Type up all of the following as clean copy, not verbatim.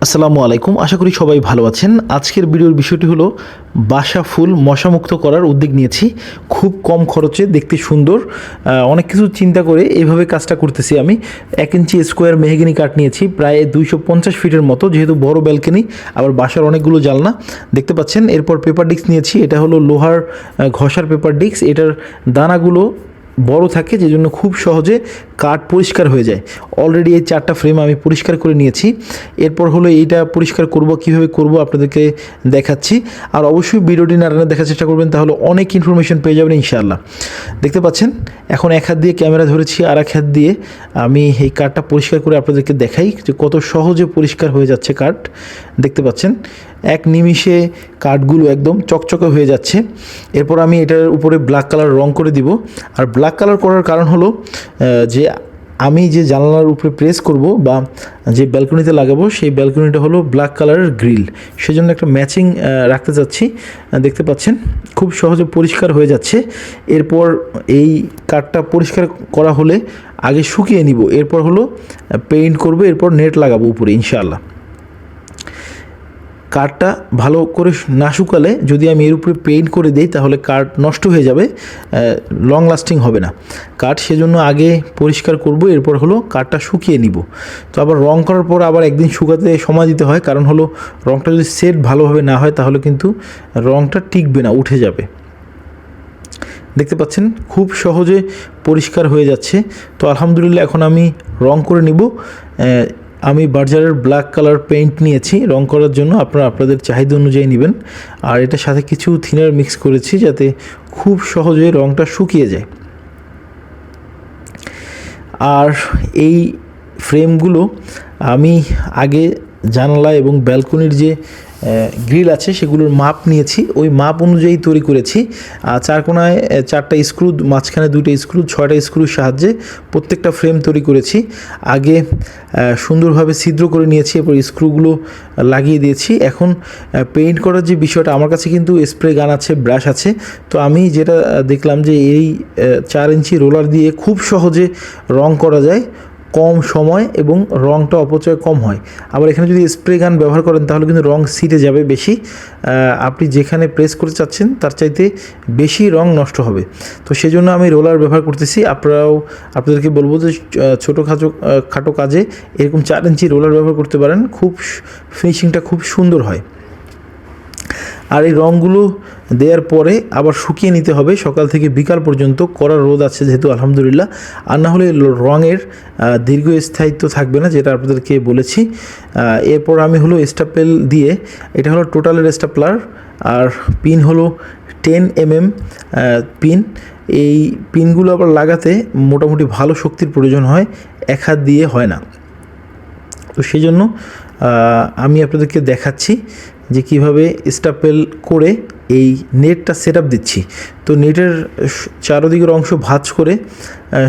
আসসালামু আলাইকুম, আশা করি সবাই ভালো আছেন। আজকের ভিডিওর বিষয়টি হলো বাসা ফুল মশামুক্ত করার উদ্যোগ নিয়েছি। খুব কম খরচে, দেখতে সুন্দর, অনেক কিছু চিন্তা করে এইভাবে কাজটা করতেছি। আমি 1 ইঞ্চি স্কোয়ার মেহগিনি কাঠ নিয়েছি, প্রায় 250 ফিটের মতো, যেহেতু বড় ব্যালকনি, আবার বাসার অনেকগুলো জানলা দেখতে পাচ্ছেন। এরপর পেপার ডিস্ক নিয়েছি, এটা হলো লোহার ঘষার পেপার ডিস্ক। এটার দানাগুলো বড় থাকে, যে জন্য খুব সহজে কাঠ পরিষ্কার হয়ে যায়। অলরেডি এই 4টা ফ্রেম আমি পরিষ্কার করে নিয়েছি। এরপর হলো এইটা পরিষ্কার করব, কিভাবে করব আপনাদেরকে দেখাচ্ছি। আর অবশ্যই ভিডিওটি না দেখার চেষ্টা করবেন, তাহলে অনেক ইনফরমেশন পেয়ে যাবেন ইনশাআল্লাহ। দেখতে পাচ্ছেন এখন এক হাত দিয়ে ক্যামেরা ধরেছি, আর এক হাত দিয়ে আমি এই কাঠটা পরিষ্কার করে আপনাদেরকে দেখাই যে কত সহজে পরিষ্কার হয়ে যাচ্ছে কাঠ। দেখতে পাচ্ছেন এক নিমিষে কাঠগুলো একদম চকচকে হয়ে যাচ্ছে। এরপর আমি এটার উপরে ব্ল্যাক কালার রং করে দিব। আর ব্ল্যাক কালার করার কারণ হলো যে আমি যে জানালার উপরে প্রেস করব বা যে ব্যালকনিতে লাগাবো, সেই ব্যালকনিটা হলো ব্ল্যাক কালারের গ্রিল, সেজন্য একটা ম্যাচিং রাখতে যাচ্ছি। দেখতে পাচ্ছেন খুব সহজে পরিষ্কার হয়ে যাচ্ছে। এরপর এই কাঠটা পরিষ্কার করা হলে আগে শুকিয়ে নিব, এরপর হলো পেইন্ট করব, এরপর নেট লাগাবো উপরে ইনশাআল্লাহ। কাঠটা ভালো করে না শুকালে যদি আমি এর উপরে পেইন্ট করে দিই, তাহলে কাঠ নষ্ট হয়ে যাবে, লং লাস্টিং হবে না কাঠ। সেজন্য আগে পরিষ্কার করব, এরপর হলো কাঠটা শুকিয়ে নিব। তো আবার রং করার পর আবার একদিন শুকাতে সময় দিতে হয়, কারণ হলো রংটা যদি সেট ভালোভাবে না হয়, তাহলে কিন্তু রংটা টিকবে না, উঠে যাবে। দেখতে পাচ্ছেন খুব সহজে পরিষ্কার হয়ে যাচ্ছে। তো আলহামদুলিল্লাহ, এখন আমি রং করে নিব। আমি বার্জারের ব্ল্যাক কালার পেইন্ট নিয়েছি রং করার জন্য, আপনারা আপনাদের চাহিদা অনুযায়ী নেবেন। আর এটার সাথে কিছু থিনার মিক্স করেছি, যাতে খুব সহজে রংটা শুকিয়ে যায়। আর এই ফ্রেমগুলো আমি আগে জানালা এবং ব্যালকনির যে গ্রিল আছে সেগুলোর মাপ নিয়েছি, ওই মাপ অনুযায়ী তৈরি করেছি। চার কোণায় 4টা স্ক্রু, মাঝখানে 2টা স্ক্রু, 6টা স্ক্রুর সাহায্যে প্রত্যেকটা ফ্রেম তৈরি করেছি। আগে সুন্দরভাবে ছিদ্র করে নিয়েছি, এরপর স্ক্রুগুলো লাগিয়ে দিয়েছি। এখন পেইন্ট করার যে বিষয়টা, আমার কাছে কিন্তু স্প্রে গান আছে, ব্রাশ আছে। তো আমি যেটা দেখলাম যে এই 4 ইঞ্চি রোলার দিয়ে খুব সহজে রং করা যায়, কম সময়, এবং রংটা অপচয় কম হয়। আবার এখানে যদি স্প্রে গান ব্যবহার করেন, তাহলে কিন্তু রং ছিটে যাবে বেশি। আপনি যেখানে প্রেস করতে চাচ্ছেন তার চাইতে বেশি রং নষ্ট হবে। তো সেজন্য আমি রোলার ব্যবহার করতেছি। আপনাদেরকে বলবো যে খাটো কাজে এরকম 4 ইঞ্চি রোলার ব্যবহার করতে পারেন, খুব ফিনিশিংটা খুব সুন্দর হয়। আর এই রঙগুলো দেওয়ার পরে আবার শুকিয়ে নিতে হবে, সকাল থেকে বিকাল পর্যন্ত কড়া রোদ আছে যেহেতু আলহামদুলিল্লাহ। আর না হলে রঙের দীর্ঘস্থায়িত্ব থাকবে না, যেটা আপনাদেরকে বলেছি। এরপর আমি হলো স্টাপেল দিয়ে, এটা হলো টোটালের স্টাপলার, আর পিন হলো 10 mm পিন। এই পিনগুলো আবার লাগাতে মোটামুটি ভালো শক্তির প্রয়োজন হয়, এক হাত দিয়ে হয় না। তো সেই জন্য আমি আপনাদেরকে দেখাচ্ছি যে কিভাবে স্টাপেল করে এই নেটটা সেট আপ দিচ্ছি। তো নেটের চারদিকের অংশ ভাঁজ করে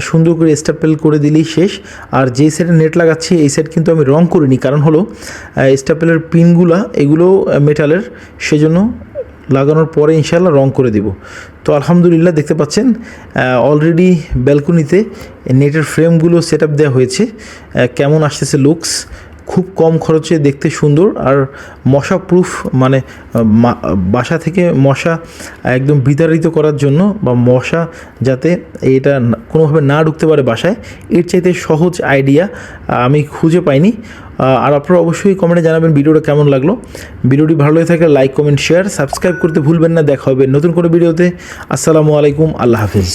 সুন্দর করে স্টাপেল করে দিলেই শেষ। আর যে সেটে নেট লাগাচ্ছি, এই সেট কিন্তু আমি রং করিনি, কারণ হলো স্টাপেলের পিনগুলো এগুলো মেটালের, সেজন্য লাগানোর পরে ইনশাআল্লাহ রং করে দেব। তো আলহামদুলিল্লাহ, দেখতে পাচ্ছেন অলরেডি ব্যালকনিতে নেটের ফ্রেমগুলো সেট আপ দেওয়া হয়েছে। কেমন আসতেছে লুকস, খুব কম খরচে, দেখতে সুন্দর, আর মশা প্রুফ, মানে বাসা থেকে মশা একদম বিতাড়িত করার জন্য, বা মশা যাতে এটা কোনোভাবে না ঢুকতে পারে বাসায়, এর চাইতে সহজ আইডিয়া আমি খুঁজে পাইনি। আর আপনারা অবশ্যই কমেন্টে জানাবেন ভিডিওটা কেমন লাগলো। ভিডিওটি ভালো লেগে থাকলে লাইক, কমেন্ট, শেয়ার, সাবস্ক্রাইব করতে ভুলবেন না। দেখা হবে নতুন কোনো ভিডিওতে। আসসালামু আলাইকুম, আল্লাহ হাফিজ।